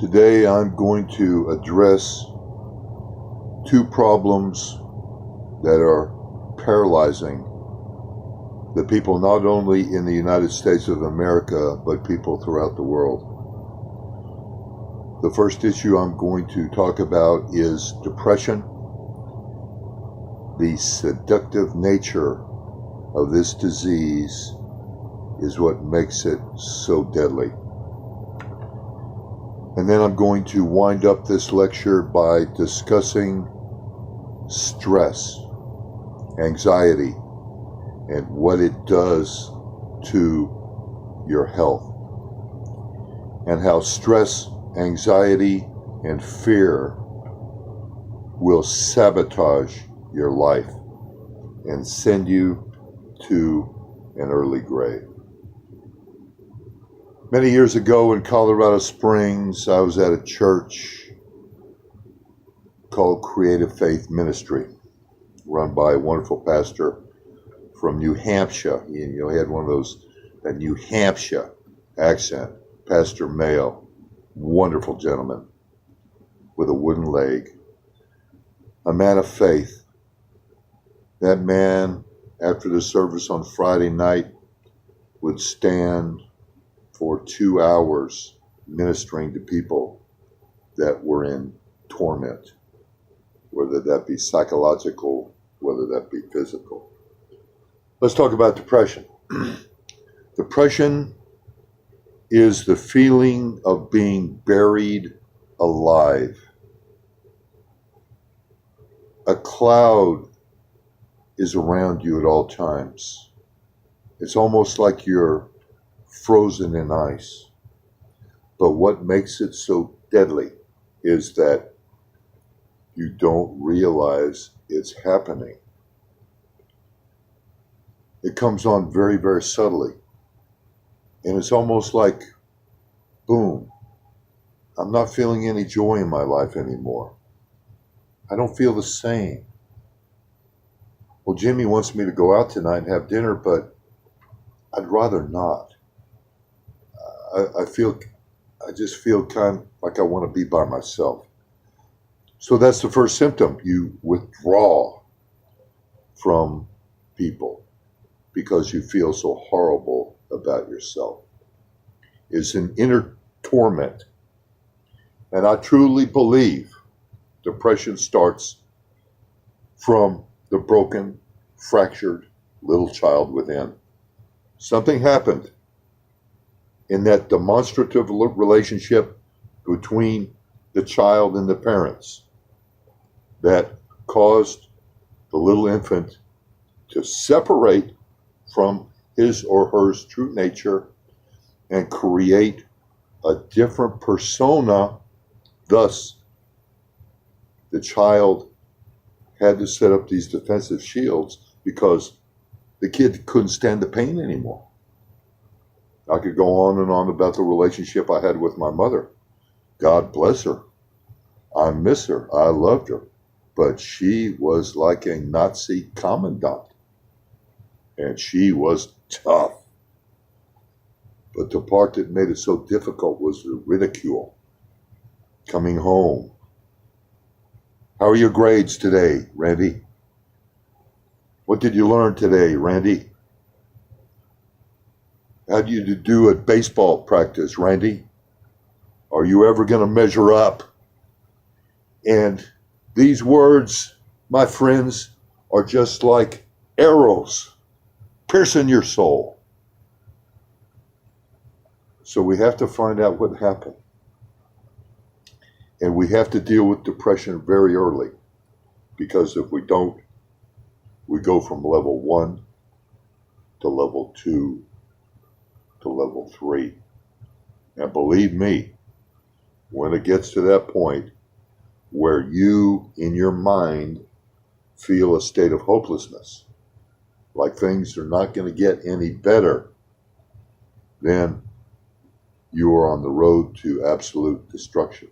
Today I'm going to address two problems that are paralyzing the people not only in the United States of America, but people throughout the world. The first issue I'm going to talk about is depression. The seductive nature of this disease is what makes it so deadly. And then I'm going to wind up this lecture by discussing stress, anxiety, and what it does to your health, and how stress, anxiety, and fear will sabotage your life and send you to an early grave. Many years ago in Colorado Springs, I was at a church called Creative Faith Ministry, run by a wonderful pastor from New Hampshire. He had one of that New Hampshire accent. Pastor Mayo, wonderful gentleman with a wooden leg, a man of faith. That man, after the service on Friday night, would stand for 2 hours ministering to people that were in torment, whether that be psychological, whether that be physical. Let's talk about depression. Depression is the feeling of being buried alive. A cloud is around you at all times. It's almost like you're frozen in ice. But what makes it so deadly is that you don't realize it's happening. It comes on very, very subtly. And it's almost like, boom, I'm not feeling any joy in my life anymore. I don't feel the same. Well, Jimmy wants me to go out tonight and have dinner, but I'd rather not. I just feel kind of like I want to be by myself. So that's the first symptom. You withdraw from people because you feel so horrible about yourself. It's an inner torment. And I truly believe depression starts from the broken, fractured little child within. Something happened in that demonstrative relationship between the child and the parents that caused the little infant to separate from his or her true nature and create a different persona. Thus, the child had to set up these defensive shields because the kid couldn't stand the pain anymore. I could go on and on about the relationship I had with my mother. God bless her. I miss her. I loved her. But she was like a Nazi commandant. And she was tough. But the part that made it so difficult was the ridicule. Coming home. How are your grades today, Randy? What did you learn today, Randy? How do you do at baseball practice, Randy? Are you ever going to measure up? And these words, my friends, are just like arrows piercing your soul. So we have to find out what happened. And we have to deal with depression very early. Because if we don't, we go from level 1 to level 2 to level 3. And believe me, when it gets to that point where you, in your mind, feel a state of hopelessness, like things are not going to get any better, then you are on the road to absolute destruction.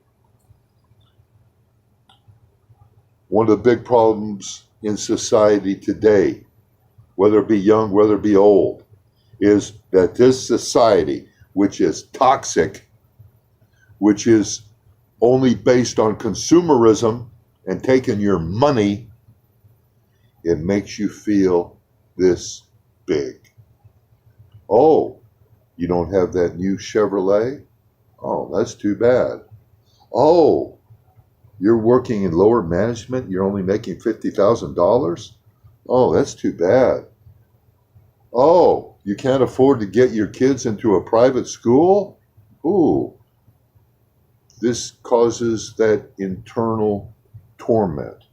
One of the big problems in society today, whether it be young, whether it be old, is that this society, which is toxic, which is only based on consumerism and taking your money, it makes you feel this big. Oh, you don't have that new Chevrolet? Oh, that's too bad. Oh, you're working in lower management, you're only making $50,000? Oh, that's too bad. Oh, you can't afford to get your kids into a private school? Ooh, this causes that internal torment.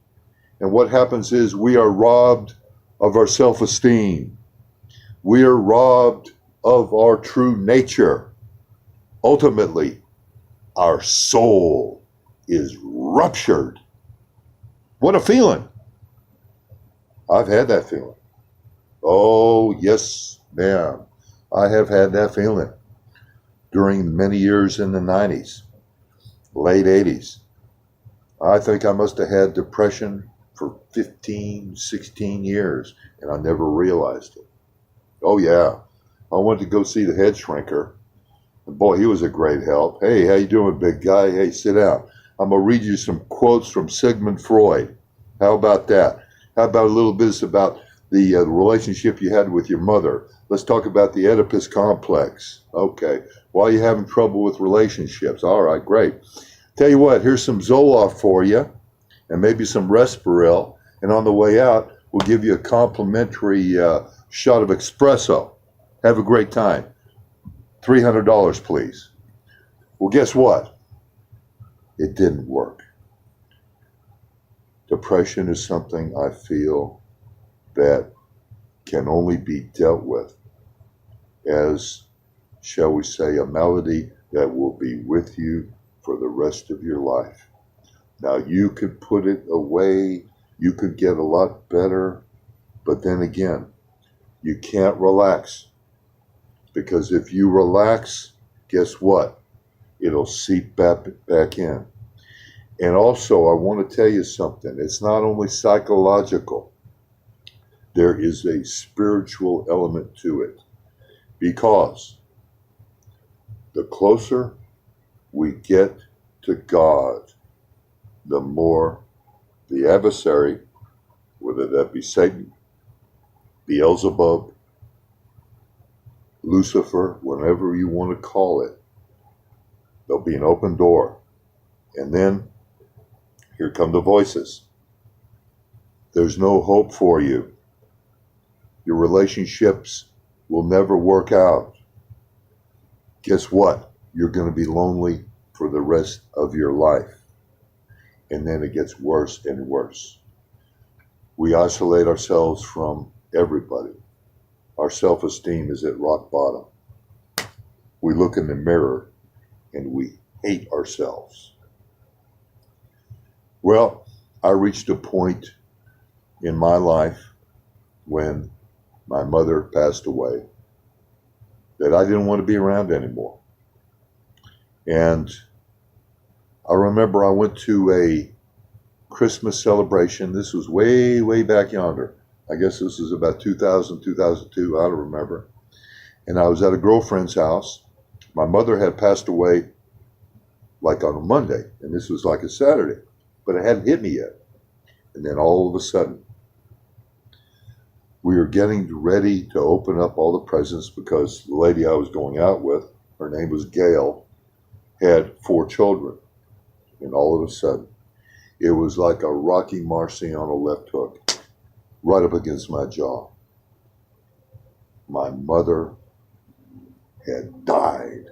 And what happens is we are robbed of our self-esteem. We are robbed of our true nature. Ultimately, our soul is ruptured. What a feeling. I've had that feeling. Oh, yes, ma'am. I have had that feeling during many years in the 90s, late 80s. I think I must have had depression for 15, 16 years, and I never realized it. Oh, yeah. I went to go see the head shrinker. And boy, he was a great help. Hey, how you doing, big guy? Hey, sit down. I'm going to read you some quotes from Sigmund Freud. How about that? How about a little bit about the relationship you had with your mother? Let's talk about the Oedipus complex. Okay. Why are you having trouble with relationships? All right, great. Tell you what, here's some Zoloft for you and maybe some Respiril. And on the way out, we'll give you a complimentary shot of espresso. Have a great time. $300, please. Well, guess what? It didn't work. Depression is something I feel that can only be dealt with as, shall we say, a melody that will be with you for the rest of your life. Now, you could put it away, you could get a lot better, but then again, you can't relax. Because if you relax, guess what? It'll seep back in. And also, I want to tell you something. It's not only psychological. There is a spiritual element to it. Because the closer we get to God, the more the adversary, whether that be Satan, Beelzebub, Lucifer, whatever you want to call it, there'll be an open door. And then here come the voices. There's no hope for you. Your relationships will never work out. Guess what? You're going to be lonely for the rest of your life. And then it gets worse and worse. We isolate ourselves from everybody. Our self-esteem is at rock bottom. We look in the mirror and we hate ourselves. Well, I reached a point in my life when my mother passed away that I didn't want to be around anymore. And I remember I went to a Christmas celebration. This was way, way back yonder. I guess this was about 2000, 2002, I don't remember. And I was at a girlfriend's house. My mother had passed away like on a Monday, and this was like a Saturday, but it hadn't hit me yet. And then all of a sudden, we were getting ready to open up all the presents because the lady I was going out with, her name was Gail, had 4 children. And all of a sudden, it was like a Rocky Marcy on a left hook. Right up against my jaw. My mother had died.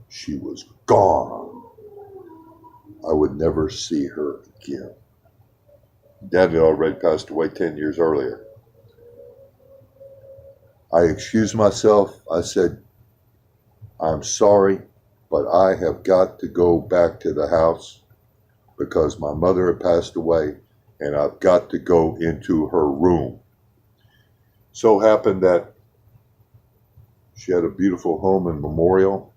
She was gone. I would never see her again. Dad had already passed away 10 years earlier. I excused myself. I said, I'm sorry, but I have got to go back to the house because my mother had passed away. And I've got to go into her room. So happened that she had a beautiful home in Memorial.